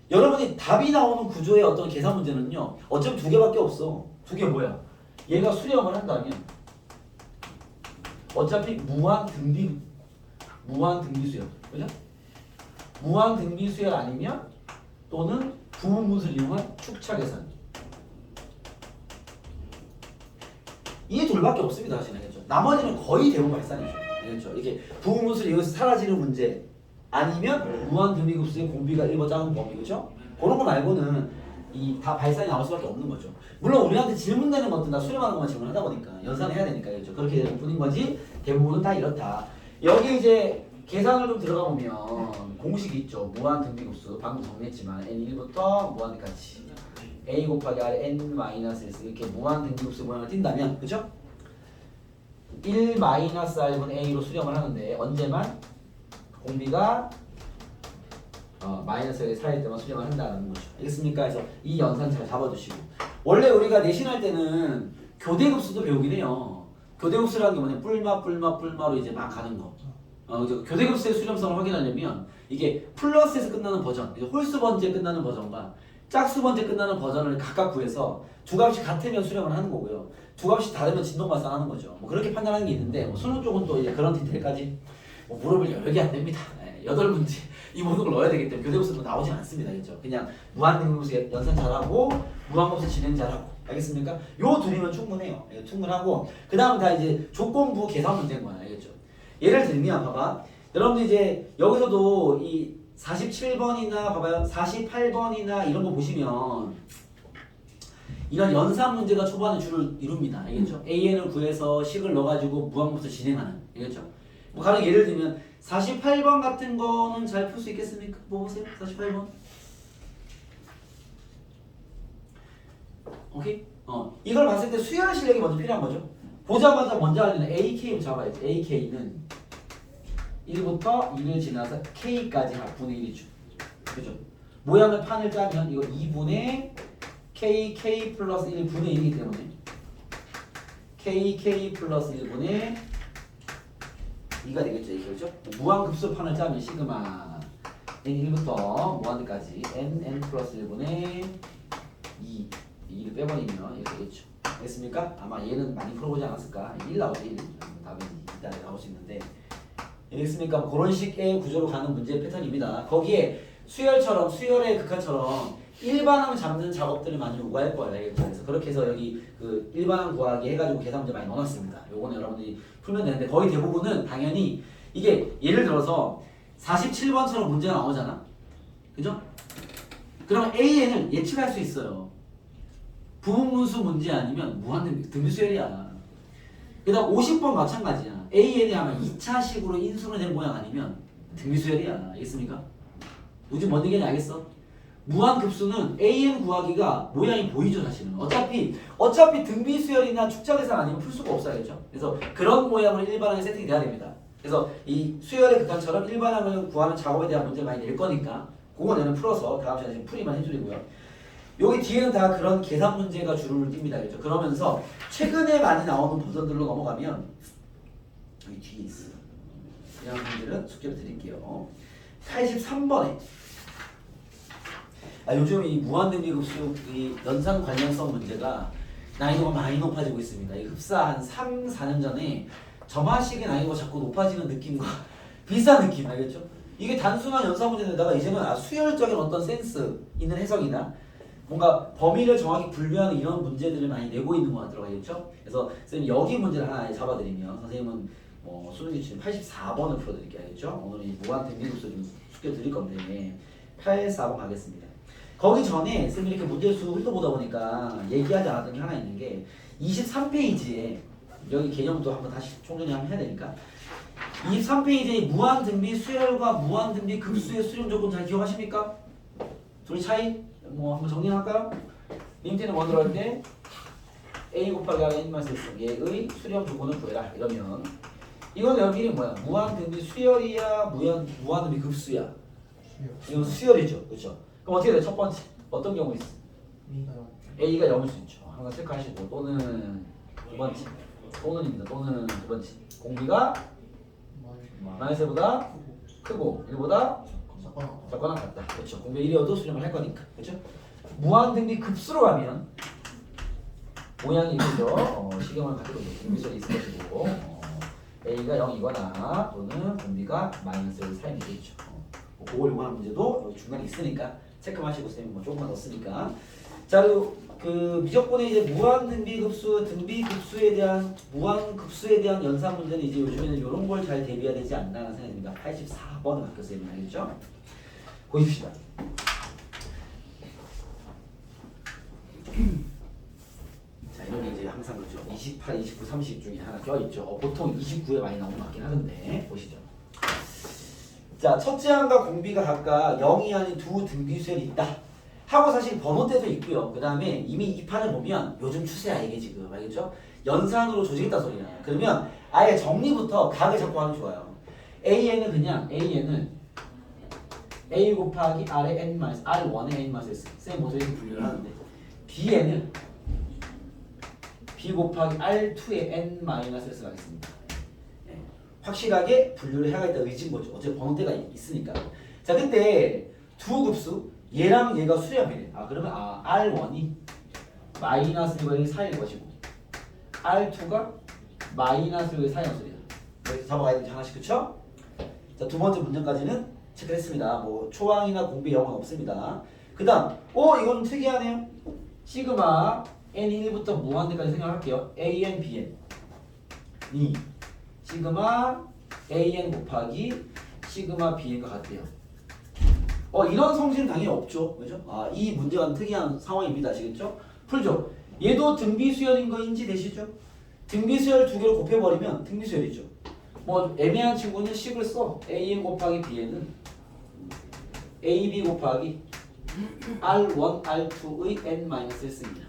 여러분이 답이 나오는 구조의 어떤 계산 문제는요. 어차피 두 개밖에 없어. 두 개 뭐야? 얘가 수렴을 한다면 어차피 무한 등비수열. 그죠? 무한 등비수열 아니면 또는 부분분수를 이용한 축차 계산. 이 둘밖에 없습니다. 사실 알겠죠? 나머지는 거의 대부분 발산이죠. 알겠죠? 이게 부분분수를 이용해서 사라지는 문제 아니면 무한 등비급수의 공비가 1번 작은 범위. 그죠? 그런 거 말고는 이 다 발산이 나올 수밖에 없는 거죠. 물론 우리한테 질문되는 것도 다 수렴하는 것만 질문하다 보니까 연산을 해야 되니까 그렇죠. 그렇게 되는 뿐인 거지 대부분은 다 이렇다. 여기 이제 계산을 좀 들어가 보면 공식이 있죠. 무한 등비급수 방금 정리했지만 n1부터 무한대까지 a 곱하기 r n-1 이렇게 무한 등비급수 모양을 띈다면 그죠? 1-r분 a로 수렴을 하는데 언제만? 공비가 마이너스에 살아있을 때만 수렴을 한다는 거죠. 알겠습니까? 그래서 이 연산 잘 잡아두시고 원래 우리가 내신할 때는 교대급수도 배우긴 해요. 교대급수라는 게 뭐냐 뿔마로 이제 막 가는 거. 교대급수의 수렴성을 확인하려면 이게 플러스에서 끝나는 버전, 홀수 번째 끝나는 버전과 짝수 번째 끝나는 버전을 각각 구해서 두 값이 같으면 수렴을 하는 거고요. 두 값이 다르면 진동 발산하는 거죠. 뭐 그렇게 판단하는 게 있는데 뭐 수능 쪽은 또 이제 그런 디테일까지 뭐 물어볼 여력이 안 됩니다. 8문제 이 모든 걸 넣어야 되기 때문에 교대급수도 나오지 않습니다. 그렇죠? 그냥 무한등급수 연산 잘하고 무한급수 진행 잘하고 알겠습니까? 요 둘이면 충분해요. 충분하고 그 다음 다 이제 조건부 계산 문제인 거야. 알겠죠? 예를 들면 봐봐. 여러분들 이제 여기서도 이 47번이나 봐봐요. 48번이나 이런 거 보시면 이런 연산 문제가 초반에 주를 이룹니다. 알겠죠? AN을 구해서 식을 넣어가지고 무한급수 진행하는. 알겠죠? 뭐 가령 예를 들면 48번 같은 거는 잘 풀 수 있겠습니까? 뭐 보세요. 48번. 오케이? 이걸 봤을 때 수열 실력이 먼저 필요한 거죠. 보자마자 먼저 알리는 AK를 잡아야지. AK는 1부터 2를 지나서 K까지 합분의 1이죠. 그죠? 모양을 판을 짜면 이거 2분의 K 플러스 1분의 1이기 때문에 K 플러스 1분의 2가 되겠죠. 이게 그렇죠? 무한급수판을 짜면 시그마 n1부터 무한대까지 n 플러스 1분의 2를 빼버리면 이렇게 되겠죠. 알겠습니까? 아마 얘는 많이 풀어보지 않았을까? 1 나오죠. 1. 답은 이따 나올 수 있는데 알겠습니까? 그런 식의 구조로 가는 문제 패턴입니다. 거기에 수열처럼 수열의 극한처럼 일반항 잡는 작업들을 많이 요구할 거예요. 알겠죠? 그래서 그렇게 해서 여기 그 일반항 구하기 해가지고 계산 문제 많이 넣어놨습니다. 요거는 여러분들이 풀면 되는데 거의 대부분은 당연히 이게 예를 들어서 47번처럼 문제가 나오잖아. 그죠? 그럼 AN을 예측할 수 있어요. 부분분수 문제 아니면 무한등비수열이야. 그다음 50번 마찬가지야. AN이 아마 2차식으로 인수로 된 모양 아니면 등비수열이야. 알겠습니까? 요즘 뭔 얘기인지 알겠어? 무한급수는 AN 구하기가 모양이 보이죠 사실은. 어차피 등비수열이나 축자계산 아니면 풀 수가 없어. 알겠죠? 그래서 그런 모양으로 일반항에 세팅이 돼야 됩니다. 그래서 이 수열의 극한처럼 일반항을 구하는 작업에 대한 문제를 많이 낼 거니까 그거 내는 풀어서 다음 시간에 지금 풀이만 해드리고요. 여기 뒤에는 다 그런 계산 문제가 주를 띱니다. 그렇죠? 그러면서 최근에 많이 나오는 버전들로 넘어가면 여기 뒤에 있어요. 그냥 문제를 숙제로 드릴게요. 83번에 요즘 이 무한등비급수 이 연산 관련성 문제가 난이도가 많이 높아지고 있습니다. 이 흡사 한 3, 4년 전에 점화식의 난이도가 자꾸 높아지는 느낌과 비슷한 느낌 알겠죠? 이게 단순한 연산 문제인데다가 이제는 수열적인 어떤 센스 있는 해석이나 뭔가 범위를 정확히 분류하는 이런 문제들을 많이 내고 있는 것 같더라고요. 그렇죠? 그래서 선생님 여기 문제를 하나 잡아드리면 선생님은 수능 기출 84번을 풀어드릴게요. 알겠죠? 오늘 이 무한등비급수 좀 숙제 드릴 건데 84번 가겠습니다. 거기 전에 선생님이 이렇게 문제수 훑어보다 보니까 얘기하지 않았던 게 하나 있는 게 23페이지에 여기 개념도 한번 다시 총정리 한번 해야 되니까 23페이지에 무한등비 수열과 무한등비 급수의 수렴 조건 잘 기억하십니까? 둘이 차이? 한번 정리할까요? 밑에는 뭐 들어갈 때 A 곱하기 R N 마이너스 얘의 수렴 조건을 구해라 이러면 이건 여기 뭐야? 무한등비 수열이야? 무한등비 급수야? 이건 수열이죠. 그렇죠? 그럼 어떻게 돼? 첫 번째 어떤 경우 있어? A가 0일 수 있죠. 항상 체크하시고 또는 두 번째 또는입니다. 또는 두 번째 공비가 마이너스보다 크고 1보다 작거나 같다. 그렇죠. 공비 1이어도 수렴을 할 거니까. 그렇죠? 무한등비 급수로 가면 모양이 이렇죠. 시경을 가지고 등비설이 있을 것이고 A가 0이거나 또는 공비가 마이너스 3이겠죠. 그걸 요구하는 문제도 중간에 있으니까 체크하시고 선생님 조금만 넣었으니까 자 그리고 그 미적분의 이제 무한등비급수, 등비급수에 대한 무한급수에 대한 연산 문제는 이제 요즘에는 이런 걸 잘 대비해야 되지 않나 하는 생각입니다. 84번을 바뀌었어요. 알겠죠? 보십시다. 자 이런 게 이제 항상 그렇죠. 28, 29, 30 중에 하나 껴있죠. 보통 29에 많이 나오는 것 같긴 하던데 보시죠. 자 첫째 항과 공비가 각각 0이 아닌 두 등비수열이 있다. 하고 사실 번호대도 있고요. 그 다음에 이미 이 판을 보면 요즘 추세야 이게 지금 알겠죠? 연산으로 조직했다 소리야. 그러면 아예 정리부터 각을 잡고 하면 좋아요. AN은 그냥 AN은 A 곱하기 R의 N 마이너스 R1의 N 마이너스 쌤 모두 이렇게 분류를 하는데 B에는 B 곱하기 R2의 N 마이너스 S가 있습니다. 확실하게 분류를 해야겠다 의지인 거죠. 어차피 번호대가 있으니까. 자 근데 두 급수 얘랑 얘가 수렴이래. 그러면 R1이 마이너스 1의 4일 것이고 R2가 마이너스 1의 4일 소리야. 여기서 잡아가야 되지 하나씩. 그쵸? 자, 두 번째 문제까지는 체크했습니다. 뭐 초항이나 공비 0은 없습니다. 그 다음 이거 좀 특이하네요. 시그마 N 1부터 무한대까지 생각할게요. AN, BN 이 시그마 AN 곱하기 시그마 BN과 같대요. 이런 성질은 당연히 없죠. 그죠? 이 문제가 특이한 상황입니다. 아시겠죠? 풀죠. 얘도 등비수열인 거 인지되시죠? 등비수열 두 개를 곱해버리면 등비수열이죠. 뭐 애매한 친구는 식을 써. AN 곱하기 BN은 AB 곱하기 R1, R2의 N-1입니다.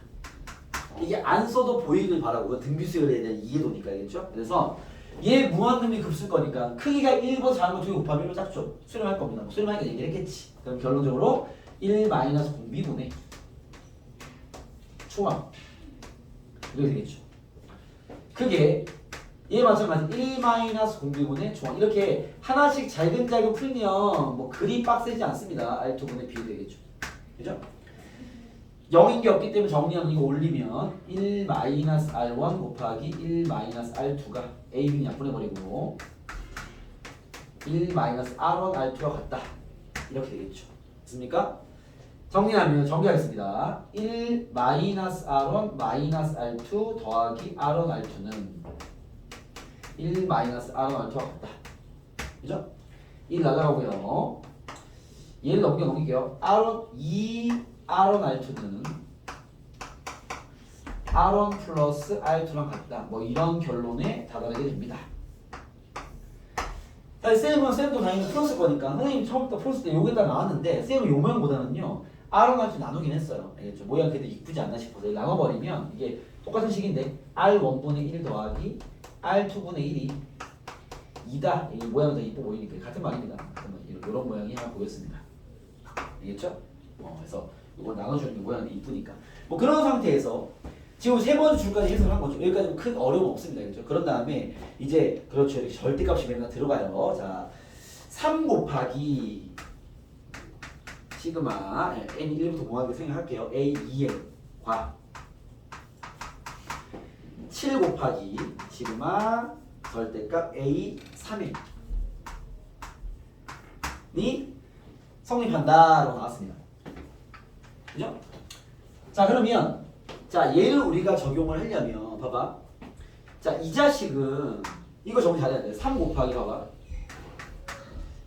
이게 안 써도 보이길 바라고요. 등비수열에 대한 이해도니까. 알겠죠? 그래서 얘 무한등비 급수일 거니까 크기가 1보다 작은 거 두 개 곱하면 1로 작죠? 수렴할 겁니다. 수렴하니까 얘기를 했겠지. 그럼 결론적으로 1-공비분의 초항 이렇게 되겠죠. 그게 얘 마찬가지 1-공비분의 초항 이렇게 하나씩 잘근잘근 풀면 뭐 그리 빡세지 않습니다. R2분의 B 되겠죠. 그죠? 0인 게 없기 때문에 정리하면 이거 올리면 1 마이너스 R1 곱하기 1 마이너스 R2가 A, B는 약분해버리고 1 마이너스 R1, R2가 같다. 이렇게 되겠죠. 됐습니까? 정리하면 정리하겠습니다. 1 마이너스 R1 마이너스 R2 더하기 R1, R2는 1 마이너스 R1, R2가 같다. 그죠? 1 날라가고요. 얘를 넘길게요. R1, 2 R1, R2는 R1 플러스 R2랑 같다. 뭐 이런 결론에 다다르게 됩니다. 쌤도 당연히 풀었을 거니까 선생님이 처음부터 풀었을 때 요게 딱 나왔는데 쌤은 요 모양보다는요 R랑 R2 나누긴 했어요. 알겠죠? 모양 그래도 이쁘지 않나 싶어서 나눠버리면 이게 똑같은 식인데 R1분의 1 더하기 R2분의 1이 2다. 이 모양은 더 이뻐 보이니까 같은 말입니다. 이런 모양이 하나 보였습니다. 알겠죠? 그래서 이걸 나눠주는 게 모양이 이쁘니까 뭐 그런 상태에서 지금 세 번째 줄까지 해석을 한 거죠. 여기까지 큰 어려움 없습니다. 그렇죠? 그런 다음에 이제 그렇죠. 이렇게 절대값이 맨날 들어가요. 자, 3 곱하기 시그마 n 1부터 공하게 생각할게요. a 2의 과 7 곱하기 시그마 절대값 a 3의 니 성립한다라고 나왔습니다. 그죠? 자 그러면 자 얘를 우리가 적용을 하려면 봐봐. 자 이 자식은 이거 정리 잘해야 돼. 3 곱하기 봐봐.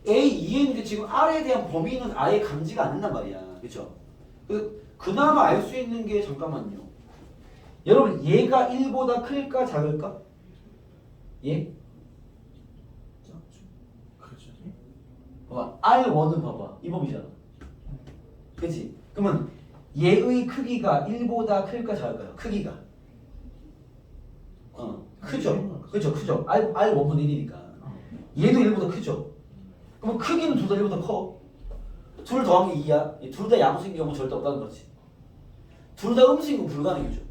A, 2N인데 지금 R에 대한 범위는 아예 감지가 안 된단 말이야. 그쵸? 그나마 알 수 있는 게 잠깐만요. 여러분 얘가 1보다 클까 작을까? 예? 그렇죠. 봐봐. R1은 봐봐. 이 범위잖아. 그치? 그러면 얘의 크기가 1보다 클까 작을까요? 크기가. 크죠? 그죠? 크죠? R1분의 1이니까. 얘도 1보다 크죠? 그럼 크기는 둘 다 1보다 커. 둘 더한 게 2야. 둘 다 양수인 경우 절대 없다는 거지. 둘 다 음수인 건 불가능이죠.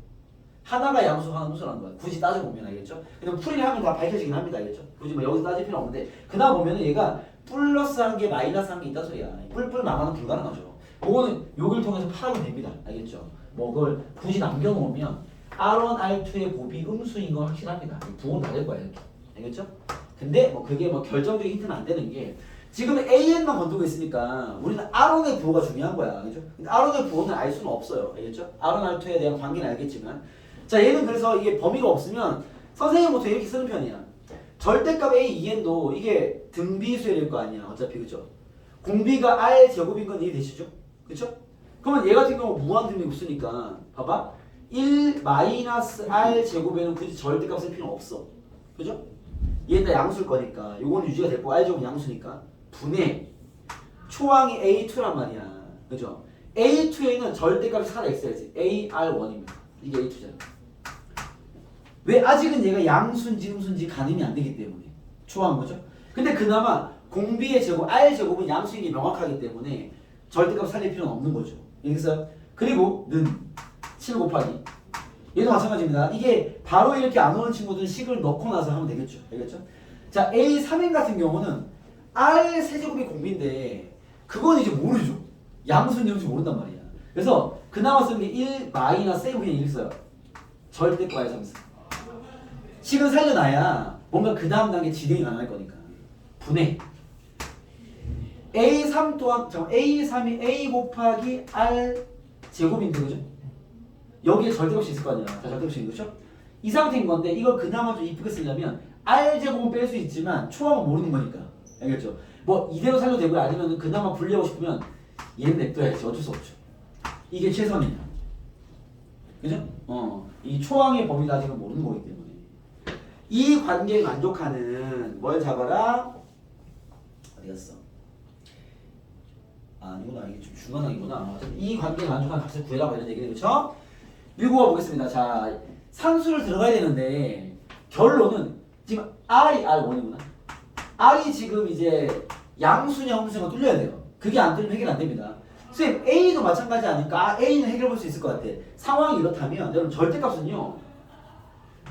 하나가 양수, 하나는 음수라는 거야. 굳이 따져보면 알겠죠? 그냥 풀이를 하면 다 밝혀지긴 합니다. 알겠죠? 굳이 뭐 여기서 따질 필요 없는데 그다음 보면은 얘가 플러스한 게 마이너스한 게 있다 소리야. 뿔뿔 마마는 불가능하죠. 그거는 여기를 통해서 파악이 됩니다. 알겠죠? 뭐 그걸 굳이 남겨놓으면 R1, R2의 곱이 음수인 건 확실합니다. 부호는 다 될 거야 이렇게. 알겠죠? 근데 뭐 그게 뭐 결정적인 힌트는 안 되는 게 지금 AN만 건들고 있으니까 우리는 R1의 부호가 중요한 거야. 알겠죠? 근데 R1의 부호는 알 수는 없어요. 알겠죠? R1, R2에 대한 관계는 알겠지만 자 얘는 그래서 이게 범위가 없으면 선생님 보통 이렇게 쓰는 편이야. 절대값 A, 2N도 이게 등비수여야 될 거 아니야. 어차피 그죠? 공비가 R 제곱인 건 이해되시죠? 그쵸? 그러면 얘 같은 경우 무한등비 없으니까 봐봐 1 마이너스 R 제곱에는 굳이 절대값 쓸 필요는 없어. 그죠? 얘는 다 양수일 거니까 요건 유지가 될 거고 R 제곱은 양수니까 분의 초항이 A2란 말이야. 그죠? A2에는 절대값이 살아 있어야지. AR1입니다. 이게 A2잖아. 왜? 아직은 얘가 양수인지 음수인지 가늠이 안 되기 때문에 초항 거죠? 근데 그나마 공비의 제곱, R 제곱은 양수인 게 명확하기 때문에 절대값 살릴 필요는 없는 거죠. 그래서 그리고 는 7 곱하기 얘도 마찬가지입니다. 이게 바로 이렇게 안 오는 친구들은 식을 넣고 나서 하면 되겠죠. 알겠죠? 자 A3N 같은 경우는 R 세제곱이 공비인데 그건 이제 모르죠. 양수인지 음수인지 모른단 말이야. 그래서 그나마 쓰는 게 1 마이너스 그냥 이렇게 써요. 절대값 R삼수. 식은 살려놔야 뭔가 그 다음 단계 진행이 가능할 거니까. 분해. A3 또한 잠깐 A3이 A 곱하기 R 제곱인데 그죠? 여기에 절대값이 있을 거 아니야. 다 절대값이 있는 거죠? 이 상태인 건데 이걸 그나마 좀 이쁘게 쓰려면 R 제곱은 뺄 수 있지만 초항은 모르는 거니까. 알겠죠? 뭐 이대로 살려도 되고요. 아니면 그나마 분리하고 싶으면 얘는 냅둬야지. 어쩔 수 없죠. 이게 최선이야. 그죠? 이 초항의 범위를 아직은 모르는 거기 때문에 이 관계에 만족하는 뭘 잡아라? 어디 갔어? 아니구나. 이게 좀 중간항이구나. 이 관계에 만족하는 값을 구해라고 이런 얘기는 그렇죠? 읽어봐 보겠습니다. 자, 상수를 들어가야 되는데 결론은 지금 R이 R1이구나. R이 지금 이제 양수냐 음수냐 뚫려야 돼요. 그게 안 뚫리면 해결 안 됩니다. 선생님 A도 마찬가지 아니까 A는 해결해 볼 수 있을 것 같아. 상황이 이렇다면 여러분 절대값은요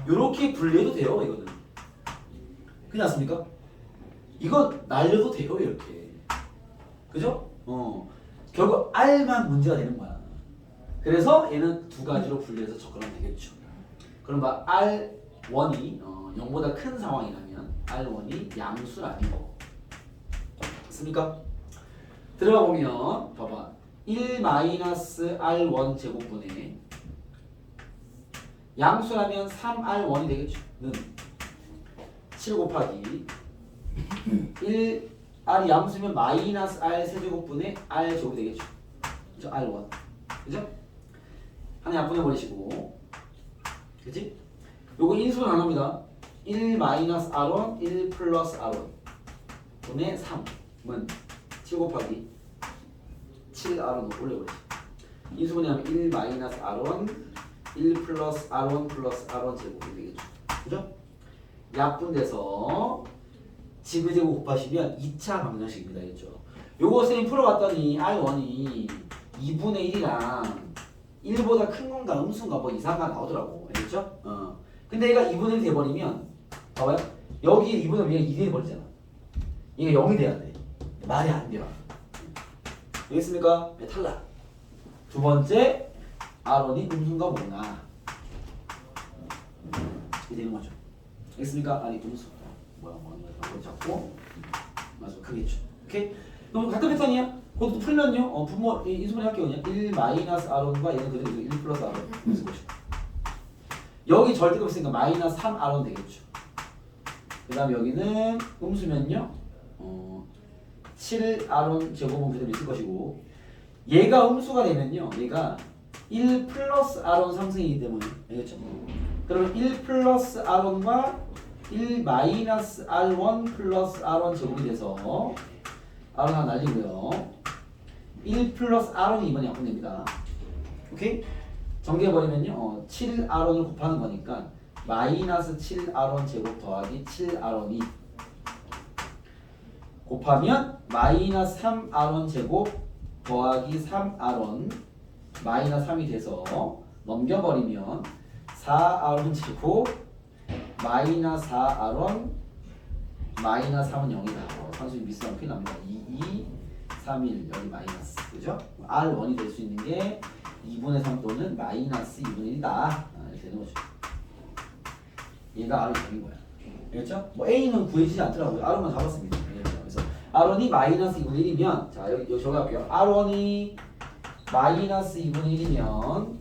요렇게 분리해도 돼요. 이거는 그렇지 않습니까? 이건 날려도 돼요. 이렇게 그죠? 결국 R만 문제가 되는 거야. 그래서 얘는 두 가지로 분리해서 접근하면 되겠죠. 그럼 봐 R1이 0보다 큰 상황이라면 R1이 양수라는 거. 맞습니까? 들어가 보면 봐봐 1-R1 제곱분의 양수라면 3R1이 되겠죠. 는 7 곱하기 1R 양수면 마이너스 R 세제곱분의 R 제곱이 되겠죠. 그죠? R1 그죠? 하나 약분해버리시고 그치? 요거 인수는 안 합니다. 1 마이너스 R1 1 플러스 R1 분의 3은 7 곱하기 7R1 올려버리시 인수분해 하면 1 마이너스 R1 1 플러스 R1 플러스 R1 제곱이 되겠죠. 그죠? 약분돼서 지그재그 곱하시면 2차 방정식입니다. 알겠죠? 요거 선생님 풀어봤더니 R1이 2분의 1이랑 1보다 큰 건가 음수인가 뭐 이상한 거 나오더라고. 알겠죠? 근데 얘가 2분의 1이 돼버리면 봐봐요. 여기 2분의 1이 2이 돼버리잖아. 얘가 0이 돼야 돼. 말이 안 돼요. 알겠습니까? 네, 탈락. 두 번째 R1이 음수인가 뭐나 이게 되는 거죠. 알겠습니까? 아니 음수 뭐야 그거 잡고 맞아 크겠죠. 오케이? 그럼 같은 패턴이야. 그것도 풀면요. 분모 인수분해 할게요. 그냥 1 마이너스 R1과 얘는 그대로 1 플러스 R1 인수 보시고 여기 절대값 있으니까 마이너스 3 R1 되겠죠. 그 다음에 여기는 음수면요 7 R1 제곱은 그대로 있을 것이고 얘가 음수가 되면요 얘가 1 플러스 R1 상승이기 때문에 알겠죠? 그러면 1 플러스 R1과 1 마이너스 R1 플러스 R1 제곱이 돼서 R1 하나 날리고요 1 플러스 R1이 이번에 약분됩니다. 오케이? 정리해버리면요 7R1을 곱하는 거니까 마이너스 7R1 제곱 더하기 7R1이 곱하면 마이너스 3R1 제곱 더하기 3R1 마이너스 3이 돼서 넘겨버리면 4R1 제곱 마이너스 4R1 마이너스 3은 0이다. 산수의 미스가 큰일 납니다. 2, 3, 1 여기 마이너스 그죠? R1이 될 수 있는 게 2분의 3 또는 마이너스 2분의 1이다. 이렇게 되는 거죠. 얘가 R이 되는 거야. 알겠죠? 뭐 A는 구해지지 않더라고요. R만 잡았습니다. 그래서 R1이 마이너스 2분의 1이면 자 여기 적어갈게요. R1이 마이너스 2분의 1이면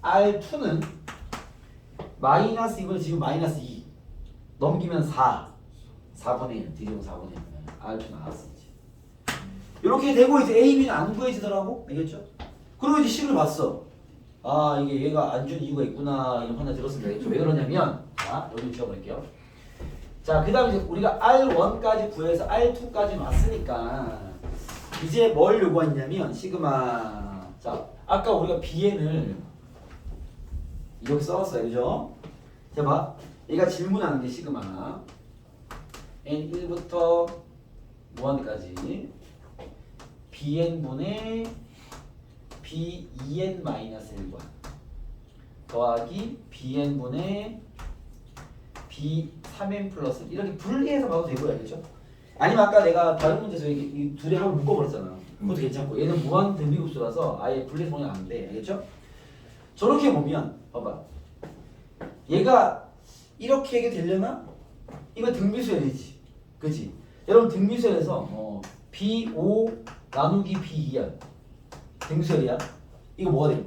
R2는 마이너스 2분의 지금 마이너스 2 넘기면 4분의 1 뒤집으면 4분의 1 R2 나왔어 이제. 이렇게 되고 이제 A, B는 안 구해지더라고. 알겠죠? 그리고 이제 식을 봤어. 아 이게 얘가 안 준 이유가 있구나 이런 판단 들었습니다. 알겠죠? 왜 그러냐면 자 여기 지워볼게요. 자 그 다음에 이제 우리가 R1까지 구해서 R2까지 왔으니까 이제 뭘 요구했냐면 시그마 자 아까 우리가 BN을 이렇게 써왔어요. 그죠? 자 봐 얘가 질문하는 게 시그마 N1부터 무한까지 BN분의 B2N-1과 더하기 BN분의 B3N 플러스 이렇게 분리해서 봐도 되고요. 알겠죠? 아니면 아까 내가 다른 문제에서 이 둘이 한번 묶어버렸잖아. 그것도 괜찮고 얘는 무한 등비급수라서 아예 분리해서 보면 안 돼. 알겠죠? 저렇게 보면 봐봐 얘가 이렇게 하게 되려나? 이거 등비수해야 되지. 그치? 여러분 등비수열에서 B5 나누기 B2야. 등비수열이야. 이거 뭐가 되는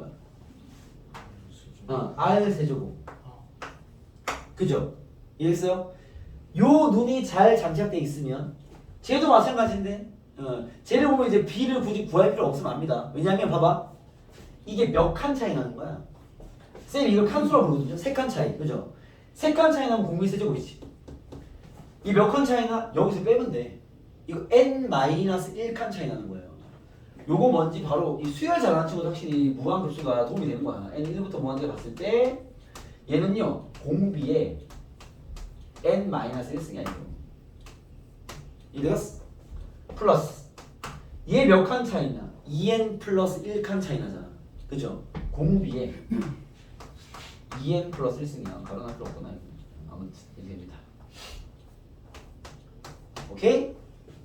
거야? R 세제곱. 그죠? 이해했어요? 요 눈이 잘 장착돼 있으면 쟤도 마찬가지인데 쟤를 보면 이제 B를 굳이 구할 필요 없으면 압니다. 왜냐면 봐봐 이게 몇 칸 차이 나는 거야. 쌤이 이걸 칸수라고 부르거든요. 3칸 차이. 그죠? 3칸 차이 나면 공비 세제곱이지. 이 몇 칸 차이나? 여기서 빼면 돼. 이거 n-1칸 차이 나는 거예요. 요거 뭔지 바로 이 수열 잘하는 친구도 확실히 무한급수가 도움이 되는 거야. n1부터 무한까지 봤을 때 얘는요 공비에 n-1승이 아니고 이데스 플러스 얘 몇 칸 차이나? 2n 플러스 1칸 차이 나잖아. 그죠? 공비에 2n 플러스 1승이야. 가로날 필요 없구나. 아무튼 이렇게 됩니다. 오케이?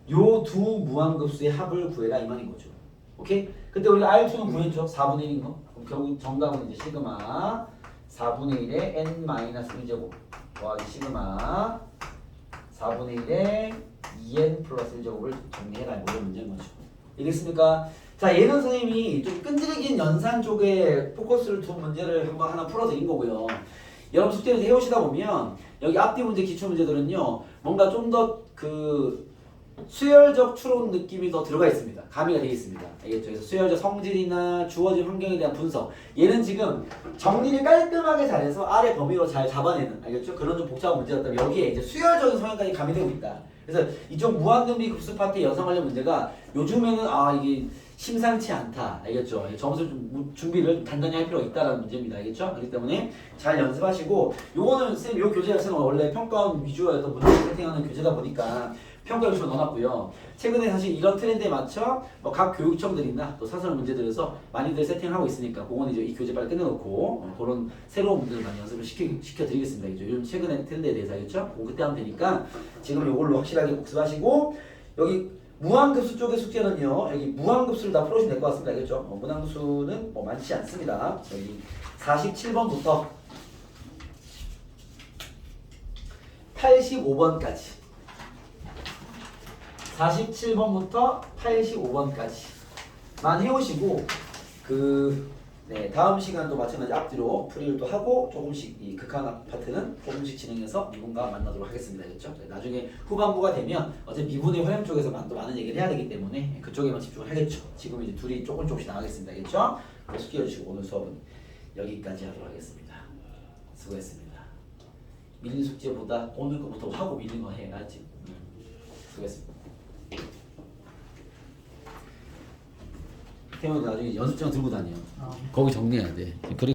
요 두 무한급수의 합을 구해라 이 말인 거죠. 오케이? 근데 우리가 R2는 구했죠. 4분의 1인 거. 그럼 결국 정답은 이제 시그마 4분의 1에 n-1제곱 더하기 시그마 4분의 1에 2n 플러스 1제곱을 정리해라. 뭐 이런 문제인 거죠. 이해됐습니까? 자, 얘는 선생님이 좀 끈질긴 연산 쪽에 포커스를 둔 문제를 한번 하나 풀어드린 거고요. 여러분 숙제에서 해오시다 보면 여기 앞뒤 문제, 기출 문제들은요 뭔가 좀 더 그 수열적 추론 느낌이 더 들어가 있습니다. 가미가 되어 있습니다. 알겠죠? 그래서 수열적 성질이나 주어진 환경에 대한 분석. 얘는 지금 정리를 깔끔하게 잘해서 아래 범위로 잘 잡아내는, 알겠죠? 그런 좀 복잡한 문제였다면 여기에 이제 수열적인 성향까지 가미되고 있다. 그래서 이쪽 무한등비 급수 파트의 연산 관련 문제가 요즘에는 이게 심상치 않다. 알겠죠? 점수 좀 준비를 단단히 할 필요가 있다라는 문제입니다. 알겠죠? 그렇기 때문에 잘 연습하시고, 요거는 쌤 요 교재 자체는 원래 평가원 위주의 어떤 문제 세팅하는 교재다 보니까 평가 요소를 넣어놨고요. 최근에 사실 이런 트렌드에 맞춰 뭐 각 교육청들이나 또 사설 문제들에서 많이들 세팅하고 있으니까 그거는 이제 이 교재 빨리 끝내놓고 그런 새로운 문제를 많이 연습을 시켜드리겠습니다. 알겠죠? 요즘 최근에 트렌드에 대해서 알겠죠? 그때 하면 되니까 지금 요걸로 확실하게 복습하시고, 여기 무한급수 쪽의 숙제는요, 여기 무한급수를 다 풀어주면 될 것 같습니다. 알겠죠? 무한급수는 뭐 많지 않습니다. 여기 47번부터 85번까지 47번부터 85번까지만 해오시고, 다음 시간도 마찬가지 앞뒤로 풀이를 또 하고 조금씩 이 극한 파트는 조금씩 진행해서 미분과 만나도록 하겠습니다. 그렇죠? 나중에 후반부가 되면 어차피 미분의 활용 쪽에서 또 많은 얘기를 해야 되기 때문에 그쪽에만 집중을 하겠죠. 지금 이제 둘이 조금씩 나가겠습니다. 그렇죠? 숙제 해주시고 오늘 수업은 여기까지 하도록 하겠습니다. 수고했습니다. 밀린 숙제보다 오늘 거부터 하고 밀린 거 해야지. 수고했습니다. 태형이 나중에 연습장 들고 다녀. 거기 정리해야 돼.